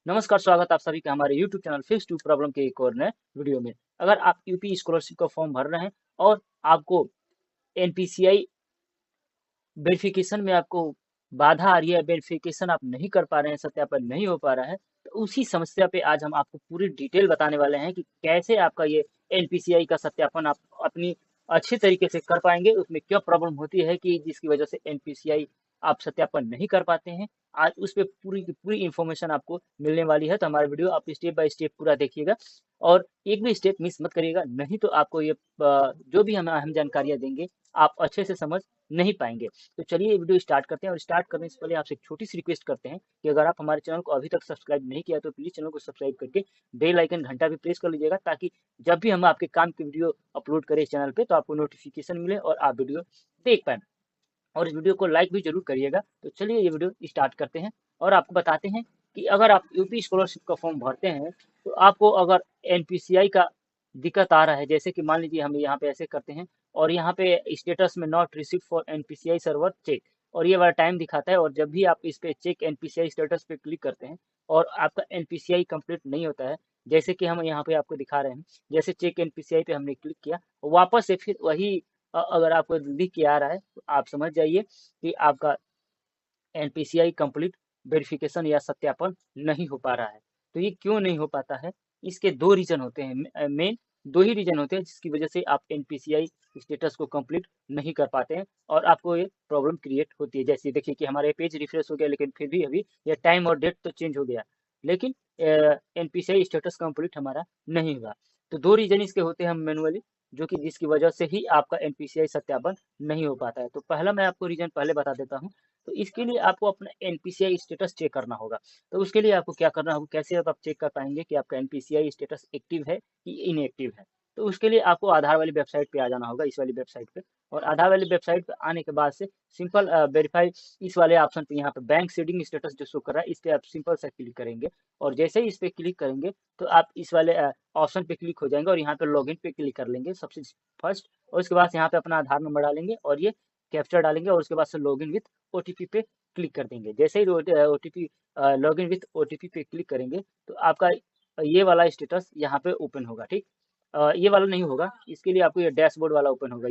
नमस्कार, स्वागत आप सभी का हमारे YouTube channel fix to problem के एक और नए वीडियो में। अगर आप यूपी स्कॉलरशिप का फॉर्म भर रहे हैं और आपको एनपीसीआई वेरिफिकेशन में आपको बाधा आ रही है, वेरिफिकेशन आप नहीं कर पा रहे हैं, सत्यापन नहीं हो पा रहा है, तो उसी समस्या पे आज हम आपको पूरी डिटेल बताने वाले हैं कि कैसे आपका ये एनपीसीआई का सत्यापन आप अपनी अच्छे तरीके से कर पाएंगे। उसमें क्या प्रॉब्लम होती है कि जिसकी वजह से एनपीसीआई आप सत्यापन नहीं कर पाते हैं। आज उस पे पूरी की पूरी इन्फॉर्मेशन आपको मिलने वाली है, तो हमारा वीडियो आप स्टेप बाय स्टेप पूरा देखिएगा और एक भी स्टेप मिस मत करिएगा, नहीं तो आपको ये जो भी हम जानकारियाँ देंगे आप अच्छे से समझ नहीं पाएंगे। तो चलिए वीडियो स्टार्ट करते हैं और स्टार्ट करने से पहले आपसे एक छोटी सी रिक्वेस्ट करते हैं कि अगर आप हमारे चैनल को अभी तक सब्सक्राइब नहीं किया तो प्लीज चैनल को सब्सक्राइब करके बेल आइकन घंटा भी प्रेस कर लीजिएगा, ताकि जब भी हम आपके काम की वीडियो अपलोड करें इस चैनल पे तो आपको नोटिफिकेशन मिले और आप वीडियो देख पाए। और इस वीडियो को लाइक भी जरूर करिएगा। तो चलिए ये वीडियो स्टार्ट करते हैं और आपको बताते हैं कि अगर आप यूपी स्कॉलरशिप का फॉर्म भरते हैं तो आपको अगर एनपीसीआई का दिक्कत आ रहा है, जैसे कि मान लीजिए हम यहाँ पे ऐसे करते हैं और यहाँ पे स्टेटस में not receive for NPCI server check और ये वाला टाइम दिखाता है, और जब भी आप इस पे चेक एनपीसीआई स्टेटस पे क्लिक करते हैं और आपका एनपीसीआई कंप्लीट नहीं होता है, जैसे कि हम यहाँ पे आपको दिखा रहे हैं, जैसे चेक एनपीसीआई पे हमने क्लिक किया, वापस से फिर वही अगर आपको लिख के आ रहा है तो आप समझ जाइए कि आपका एनपीसीआई कंप्लीट वेरिफिकेशन या सत्यापन नहीं हो पा रहा है। तो ये क्यों नहीं हो पाता है? इसके दो रीजन होते हैं, मेन दो ही रीजन होते हैं जिसकी वजह से आप एनपीसीआई स्टेटस को कंप्लीट नहीं कर पाते हैं और आपको ये प्रॉब्लम क्रिएट होती है। जैसे देखिए कि हमारे पेज रिफ्रेश हो गया, लेकिन फिर भी अभी ये टाइम और डेट तो चेंज हो गया, लेकिन एनपीसीआई स्टेटस कंप्लीट हमारा नहीं हुआ। तो दो रीजन इसके होते हैं मैनुअली, जो कि जिसकी वजह से ही आपका एनपीसीआई सत्यापन नहीं हो पाता है। तो पहला मैं आपको रीजन पहले बता देता हूँ। तो इसके लिए आपको अपना एनपीसीआई स्टेटस चेक करना होगा। तो उसके लिए आपको क्या करना होगा, कैसे आप चेक कर पाएंगे कि आपका एनपीसीआई स्टेटस एक्टिव है कि इनएक्टिव है? तो उसके लिए आपको आधार वाली वेबसाइट पे आ जाना होगा, इस वाली वेबसाइट पे। और आधार वाली वेबसाइट पे आने के बाद से सिंपल वेरीफाई, इस वाले ऑप्शन पे यहाँ पे बैंक सीडिंग स्टेटस जो शो कर रहा है इस पे आप सिंपल सा क्लिक करेंगे और जैसे ही इस पे क्लिक करेंगे तो आप इस वाले ऑप्शन पे क्लिक हो जाएंगे और यहाँ पे लॉगिन पे क्लिक कर लेंगे सबसे फर्स्ट, और उसके बाद यहाँ पे अपना आधार नंबर डालेंगे और ये कैप्चर डालेंगे और उसके बाद से लॉगिन विथ ओटीपी पे क्लिक कर देंगे। जैसे ही ओटीपी लॉगिन विथ ओटीपी पे क्लिक करेंगे तो आपका ये वाला स्टेटस यहाँ पे ओपन होगा, ठीक। ये वाला नहीं होगा, इसके लिए आपको ये डैशबोर्ड वाला ओपन होगा,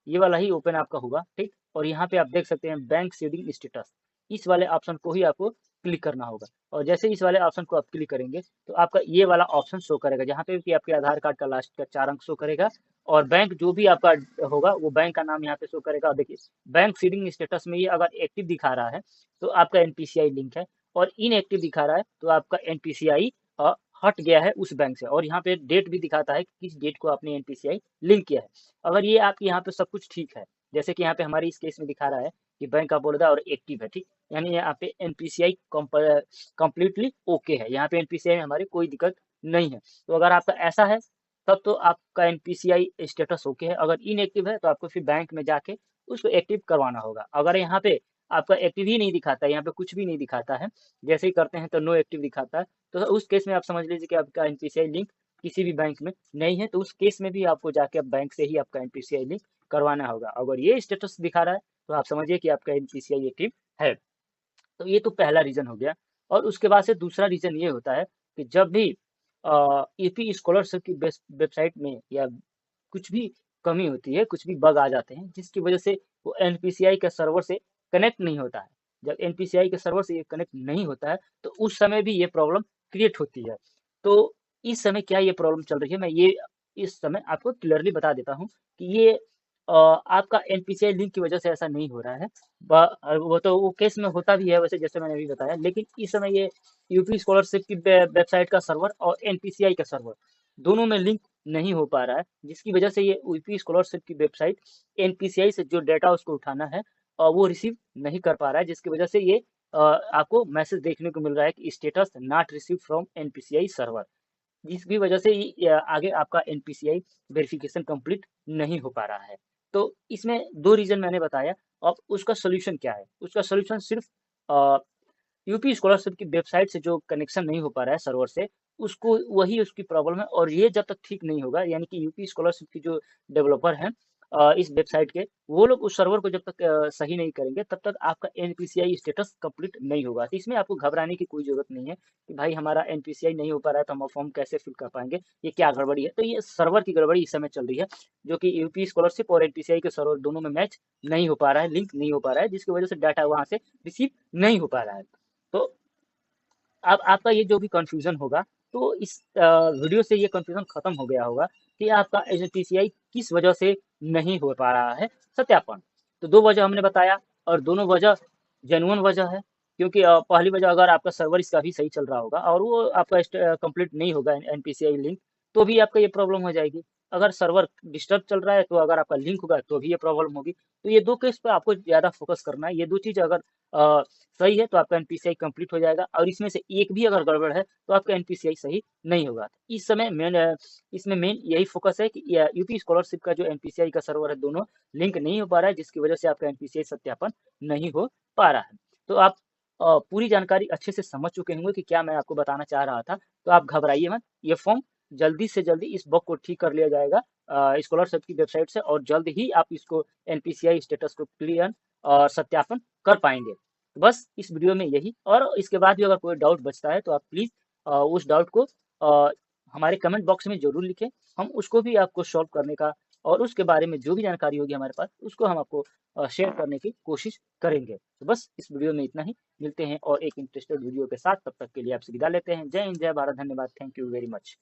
ये वाला ही ओपन आपका होगा, ठीक। और यहाँ पे आप देख सकते हैं बैंक सीडिंग स्टेटस, इस वाले ऑप्शन को ही आपको क्लिक करना होगा। और जैसे इस वाले ऑप्शन को आप क्लिक करेंगे तो आपका ये वाला ऑप्शन शो करेगा, जहाँ पे कि आपके आधार कार्ड का लास्ट का 4 अंक शो करेगा और बैंक जो भी आपका होगा वो बैंक का नाम यहाँ पे शो करेगा। और देखिए बैंक सीडिंग स्टेटस में ये अगर एक्टिव दिखा रहा है तो आपका एनपीसीआई लिंक है, और इनएक्टिव दिखा रहा है तो आपका एनपीसीआई हट गया है उस बैंक से। और यहाँ पे डेट भी दिखाता है कि किस डेट को आपने एनपीसीआई लिंक किया है। अगर ये आपके यहाँ पे सब कुछ ठीक है, जैसे कि यहाँ पे हमारी इस केस में दिखा रहा है कि बैंक ऑफ बड़ौदा और एक्टिव है, ठीक, यानी यहाँ पे एनपीसीआई कंप्लीटली ओके है, यहाँ पे एनपीसीआई में हमारी कोई दिक्कत नहीं है। तो अगर आपका ऐसा है तब तो आपका एनपीसीआई स्टेटस ओके है। अगर इनएक्टिव है तो आपको फिर बैंक में जाके उसको एक्टिव करवाना होगा। अगर यहाँ पे आपका एक्टिव ही नहीं दिखाता है, यहाँ पे कुछ भी नहीं दिखाता है, जैसे ही करते हैं तो नो एक्टिव दिखाता है, तो उस केस में आप समझ लीजिए कि आपका एनपीसीआई लिंक किसी भी बैंक में नहीं है। तो उस केस में भी आपको जाके अब बैंक से ही आपका एनपीसीआई लिंक करवाना होगा। अगर ये स्टेटस दिखा रहा है तो आप समझिए कि आपका एनपीसीआई एक्टिव है। तो ये तो पहला रीजन हो गया। और उसके बाद से दूसरा रीजन ये होता है कि जब भी यूपी स्कॉलरशिप की वेबसाइट में या कुछ भी कमी होती है, कुछ भी बग आ जाते हैं जिसकी वजह से वो एनपीसीआई के सर्वर से कनेक्ट नहीं होता है। जब एनपीसीआई के सर्वर से ये कनेक्ट नहीं होता है तो उस समय भी ये प्रॉब्लम क्रिएट होती है। तो इस समय क्या ये प्रॉब्लम चल रही है, मैं ये इस समय आपको क्लियरली बता देता हूँ कि ये आपका एनपीसीआई लिंक की वजह से ऐसा नहीं हो रहा है। वो तो वो केस में होता भी है वैसे, जैसे मैंने अभी बताया, लेकिन इस समय ये यूपी स्कॉलरशिप की वेबसाइट का सर्वर और एनपीसीआई का सर्वर दोनों में लिंक नहीं हो पा रहा है, जिसकी वजह से ये यूपी स्कॉलरशिप की वेबसाइट एनपीसीआई से जो डाटा उसको उठाना है वो रिसीव नहीं कर पा रहा है, जिसकी वजह से ये आपको मैसेज देखने को मिल रहा है कि status not receive from NPCI server, जिसकी वजह से आगे आपका एनपीसीआई वेरिफिकेशन कंप्लीट नहीं हो पा रहा है। तो इसमें दो रीजन मैंने बताया। अब उसका सोल्यूशन क्या है? उसका सोल्यूशन सिर्फ यूपी स्कॉलरशिप की वेबसाइट से जो कनेक्शन नहीं हो पा रहा है सर्वर से, उसको वही उसकी प्रॉब्लम है। और ये जब तक ठीक नहीं होगा, यानी कि यूपी स्कॉलरशिप की जो डेवलपर हैं इस वेबसाइट के, वो लोग उस सर्वर को जब तक सही नहीं करेंगे तब तक आपका एनपीसीआई स्टेटस कंप्लीट नहीं होगा। तो इसमें आपको घबराने की कोई ज़रूरत नहीं है कि भाई हमारा एनपीसीआई नहीं हो पा रहा है तो हम फॉर्म कैसे फिल कर पाएँगे, ये क्या गड़बड़ी है? तो ये सर्वर की गड़बड़ी इस समय चल रही है, जो कि यूपी स्कॉलरशिप और एनपीसीआई के सर्वर दोनों में मैच नहीं हो पा रहा है, लिंक नहीं हो पा रहा है, जिसकी वजह से डाटा वहाँ से रिसीव नहीं हो पा रहा है। तो अब आपका ये जो भी कन्फ्यूज़न होगा, तो इस वीडियो से ये कन्फ्यूज़न खत्म हो गया होगा कि आपका एचपीसीआई किस वजह से नहीं हो पा रहा है सत्यापन। तो 2 वजह हमने बताया और दोनों वजह जेन्युइन वजह है, क्योंकि पहली वजह अगर आपका सर्वर इसका भी सही चल रहा होगा और वो आपका कंप्लीट नहीं होगा एनपीसीआई लिंक, तो भी आपका ये प्रॉब्लम हो जाएगी। अगर सर्वर डिस्टर्ब चल रहा है तो अगर आपका लिंक होगा तो भी ये प्रॉब्लम होगी। तो ये 2 केस पे आपको ज़्यादा फोकस करना है। ये 2 चीज़ अगर सही है तो आपका एनपीसीआई कंप्लीट हो जाएगा और इसमें से एक भी अगर गड़बड़ है तो आपका एनपीसीआई सही नहीं होगा। इस समय इसमें मेन यही फोकस है कि यूपी स्कॉलरशिप का जो एनपीसीआई का सर्वर है दोनों लिंक नहीं हो पा रहा है, जिसकी वजह से आपका एनपीसीआई सत्यापन नहीं हो पा रहा है। तो आप पूरी जानकारी अच्छे से समझ चुके होंगे कि क्या मैं आपको बताना चाह रहा था। तो आप घबराइए मत, ये फॉर्म जल्दी से जल्दी इस बग को ठीक कर लिया जाएगा स्कॉलरशिप की वेबसाइट से, और जल्द ही आप इसको एनपीसीआई स्टेटस को क्लियर और सत्यापन कर पाएंगे। तो बस इस वीडियो में यही, और इसके बाद भी अगर कोई डाउट बचता है तो आप प्लीज़ उस डाउट को हमारे कमेंट बॉक्स में ज़रूर लिखें। हम उसको भी आपको सॉल्व करने का और उसके बारे में जो भी जानकारी होगी हमारे पास उसको हम आपको शेयर करने की कोशिश करेंगे। तो बस इस वीडियो में इतना ही। मिलते हैं और एक इंटरेस्टेड वीडियो के साथ, तब तक के लिए आपसे विदा लेते हैं। जय हिंद, जय भारत, धन्यवाद, थैंक यू वेरी मच।